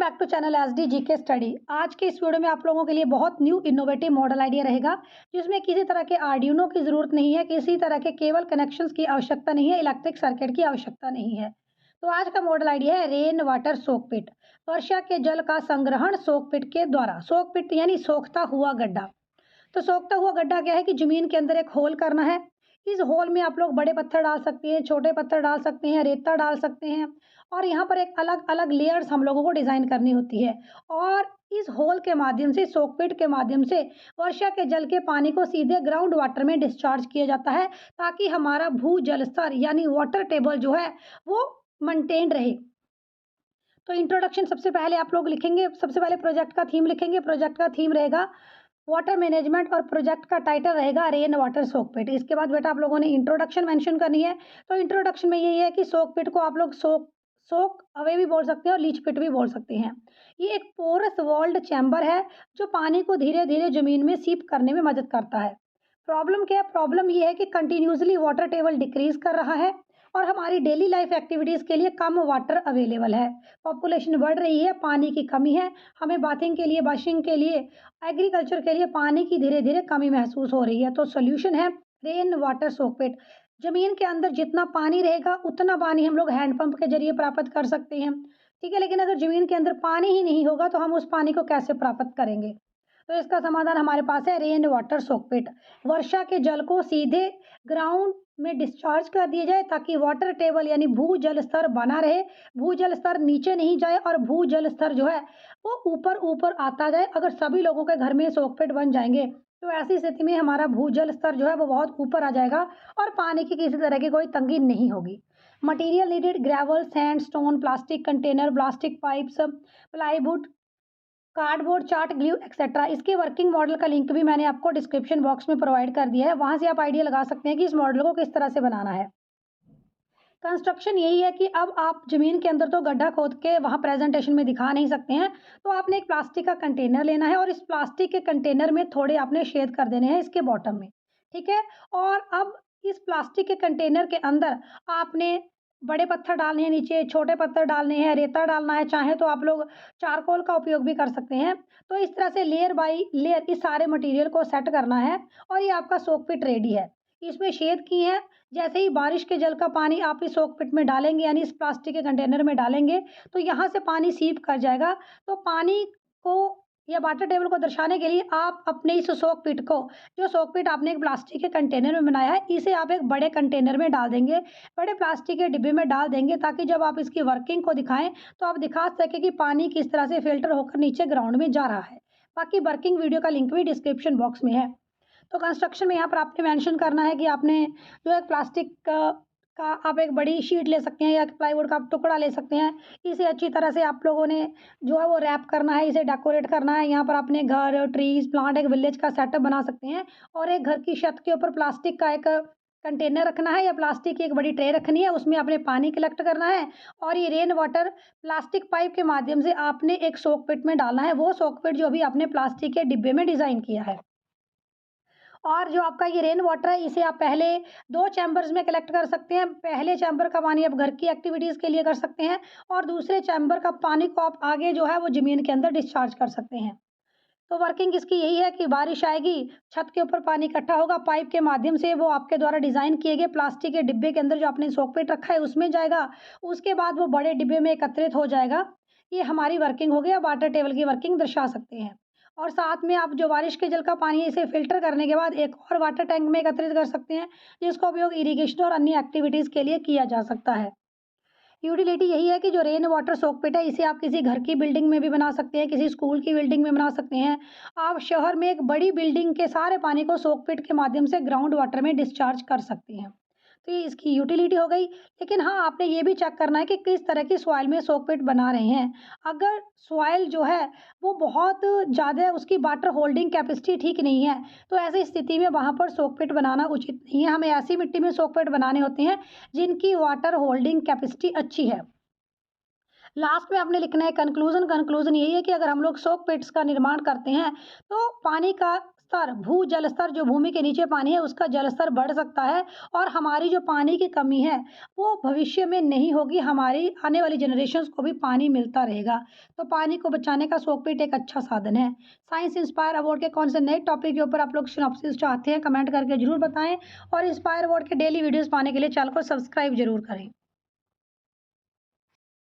Back to channel SD GK study. आज के इस वीडियो में आप लोगों के लिए बहुत न्यू इनोवेटिव मॉडल आइडिया रहेगा, जिसमें किसी तरह के आर्डिनो की ज़रूरत नहीं है, किसी तरह के केबल कनेक्शंस की आवश्यकता नहीं है, इलेक्ट्रिक सर्किट की आवश्यकता नहीं है। तो आज का मॉडल आइडिया है रेन वाटर सोक पिट। वर्षा के जल का संग्रहण सोक पिट के द्वारा। सोक पिट यानी सोखता हुआ गड्ढा। तो सोखता हुआ गड्ढा क्या है कि ज़मीन के अंदर एक होल करना है। इस होल में आप लोग बड़े पत्थर डाल सकते हैं, छोटे पत्थर डाल सकते हैं, रेता डाल सकते हैं और यहाँ पर एक अलग-अलग लेयर्स हम लोगों को डिज़ाइन करनी होती है। और इस होल के माध्यम से, सोक पिट के माध्यम से वर्षा के जल के पानी को सीधे ग्राउंड वाटर में डिस्चार्ज किया जाता है, ताकि हमारा भू-जल स्तर यानी वाटर टेबल जो है वो मेंटेन रहे। तो इंट्रोडक्शन सबसे पहले आप लोग लिखेंगे, सबसे पहले प्रोजेक्ट का थीम लिखेंगे। प्रोजेक्ट का थीम रहेगा वाटर मैनेजमेंट और प्रोजेक्ट का टाइटल रहेगा रेन वाटर सोक पिट। इसके बाद बेटा आप लोगों ने इंट्रोडक्शन मेंशन करनी है। तो इंट्रोडक्शन में यही है कि सोक पिट को आप लोग सोक सोक अवे भी बोल सकते हैं और लीच पिट भी बोल सकते हैं। ये एक पोरस वॉल्ड चैम्बर है जो पानी को धीरे धीरे जमीन में सीप करने में मदद करता है। प्रॉब्लम क्या है? प्रॉब्लम ये है कि कंटिन्यूसली वाटर टेबल डिक्रीज कर रहा है और हमारी डेली लाइफ एक्टिविटीज़ के लिए कम वाटर अवेलेबल है। पॉपुलेशन बढ़ रही है, पानी की कमी है, हमें बाथिंग के लिए, वॉशिंग के लिए, एग्रीकल्चर के लिए पानी की धीरे धीरे कमी महसूस हो रही है। तो सोल्यूशन है रेन वाटर सोक पिट। जमीन के अंदर जितना पानी रहेगा उतना पानी हम लोग हैंडपंप के जरिए प्राप्त कर सकते हैं, ठीक है। लेकिन अगर जमीन के अंदर पानी ही नहीं होगा तो हम उस पानी को कैसे प्राप्त करेंगे? तो इसका समाधान हमारे पास है रेन वाटर सोक पिट। वर्षा के जल को सीधे ग्राउंड में डिस्चार्ज कर दिया जाए, ताकि वाटर टेबल यानी भू जल स्तर बना रहे, भू जल स्तर नीचे नहीं जाए और भू जल स्तर जो है वो ऊपर ऊपर आता जाए। अगर सभी लोगों के घर में सोक पिट बन जाएंगे तो ऐसी स्थिति में हमारा भू जल स्तर जो है वो बहुत ऊपर आ जाएगा और पानी की किसी तरह की कोई तंगी नहीं होगी। Material needed gravel, sand, stone, plastic container, plastic pipes, plywood, cardboard, chart, glue etcetera. इसके वर्किंग मॉडल का लिंक भी मैंने आपको डिस्क्रिप्शन बॉक्स में प्रोवाइड कर दिया है, वहाँ से आप आइडिया लगा सकते हैं कि इस मॉडल को किस तरह से बनाना है। कंस्ट्रक्शन यही है कि अब आप ज़मीन के अंदर तो गड्ढा खोद के वहाँ प्रेजेंटेशन में दिखा नहीं सकते हैं, तो आपने एक प्लास्टिक का कंटेनर लेना है और इस प्लास्टिक के कंटेनर में थोड़े आपने छेद कर देने हैं इसके बॉटम में, ठीक है। और अब इस प्लास्टिक के कंटेनर के अंदर आपने बड़े पत्थर डालने हैं, नीचे छोटे पत्थर डालने हैं, रेता डालना है, चाहे तो आप लोग चारकोल का उपयोग भी कर सकते हैं। तो इस तरह से लेयर बाई लेयर इस सारे मटेरियल को सेट करना है और ये आपका सोक पिट रेडी है। इसमें छेद किए हैं। जैसे ही बारिश के जल का पानी आप इस सोक पिट में डालेंगे यानी इस प्लास्टिक के कंटेनर में डालेंगे तो यहाँ से पानी सीप कर जाएगा। तो पानी को या वाटर टेबल को दर्शाने के लिए आप अपने इस सोक पिट को, जो सोक पिट आपने एक प्लास्टिक के कंटेनर में बनाया है, इसे आप एक बड़े कंटेनर में डाल देंगे, बड़े प्लास्टिक के डिब्बे में डाल देंगे, ताकि जब आप इसकी वर्किंग को दिखाएं तो आप दिखा सकें कि पानी किस तरह से फिल्टर होकर नीचे ग्राउंड में जा रहा है। बाकी वर्किंग वीडियो का लिंक भी डिस्क्रिप्शन बॉक्स में है। तो कंस्ट्रक्शन में यहाँ पर आपने मेंशन करना है कि आपने जो है प्लास्टिक का आप एक बड़ी शीट ले सकते हैं या प्लाईवुड का आप टुकड़ा ले सकते हैं। इसे अच्छी तरह से आप लोगों ने जो है वो रैप करना है, इसे डेकोरेट करना है। यहाँ पर अपने घर, ट्रीज, प्लांट, एक विलेज का सेटअप बना सकते हैं और एक घर की छत के ऊपर प्लास्टिक का एक कंटेनर रखना है या प्लास्टिक की एक बड़ी ट्रे रखनी है, उसमें आपने पानी कलेक्ट करना है और ये रेन वाटर प्लास्टिक पाइप के माध्यम से आपने एक सोक पिट में डालना है। वो सोक पिट जो भी आपने प्लास्टिक के डिब्बे में डिज़ाइन किया है। और जो आपका ये रेन वाटर है, इसे आप पहले 2 चैम्बर्स में कलेक्ट कर सकते हैं। पहले चैम्बर का पानी आप घर की एक्टिविटीज़ के लिए कर सकते हैं और दूसरे चैम्बर का पानी को आप आगे जो है वो ज़मीन के अंदर डिस्चार्ज कर सकते हैं। तो वर्किंग इसकी यही है कि बारिश आएगी, छत के ऊपर पानी इकट्ठा होगा, पाइप के माध्यम से वो आपके द्वारा डिज़ाइन किए गए प्लास्टिक के डिब्बे के अंदर जो आपने सोक पिट रखा है उसमें जाएगा। उसके बाद वो बड़े डिब्बे में एकत्रित हो जाएगा। ये हमारी वर्किंग हो गई। आप वाटर टेबल की वर्किंग दर्शा सकते हैं। और साथ में आप जो बारिश के जल का पानी है, इसे फ़िल्टर करने के बाद एक और वाटर टैंक में एकत्रित कर सकते हैं, जिसका उपयोग इरिगेशन और अन्य एक्टिविटीज़ के लिए किया जा सकता है। यूटिलिटी यही है कि जो रेन वाटर सोक पिट है, इसे आप किसी घर की बिल्डिंग में भी बना सकते हैं, किसी स्कूल की बिल्डिंग में बना सकते हैं। आप शहर में एक बड़ी बिल्डिंग के सारे पानी को सोक पिट के माध्यम से ग्राउंड वाटर में डिस्चार्ज कर सकते हैं। तो ये इसकी यूटिलिटी हो गई। लेकिन हाँ, आपने ये भी चेक करना है कि किस तरह की सॉइल में सोक पिट बना रहे हैं। अगर सॉइल जो है वो बहुत ज़्यादा उसकी वाटर होल्डिंग कैपेसिटी ठीक नहीं है, तो ऐसी स्थिति में वहाँ पर सोक पिट बनाना उचित नहीं है। हमें ऐसी मिट्टी में सोक पिट बनाने होते हैं जिनकी वाटर होल्डिंग कैपेसिटी अच्छी है। लास्ट में आपने लिखना है कंक्लूजन। कंक्लूजन यही है कि अगर हम लोग सोक पिट्स का निर्माण करते हैं तो पानी का स्तर, भू जल स्तर जो भूमि के नीचे पानी है उसका जल स्तर बढ़ सकता है और हमारी जो पानी की कमी है वो भविष्य में नहीं होगी, हमारी आने वाली जनरेशंस को भी पानी मिलता रहेगा। तो पानी को बचाने का सोकपीट एक अच्छा साधन है। साइंस इंस्पायर अवार्ड के कौन से नए टॉपिक के ऊपर आप लोग सिनॉप्सिस चाहते हैं कमेंट करके ज़रूर बताएँ और इंस्पायर अवार्ड के डेली वीडियोज़ पाने के लिए चैनल को सब्सक्राइब ज़रूर करें।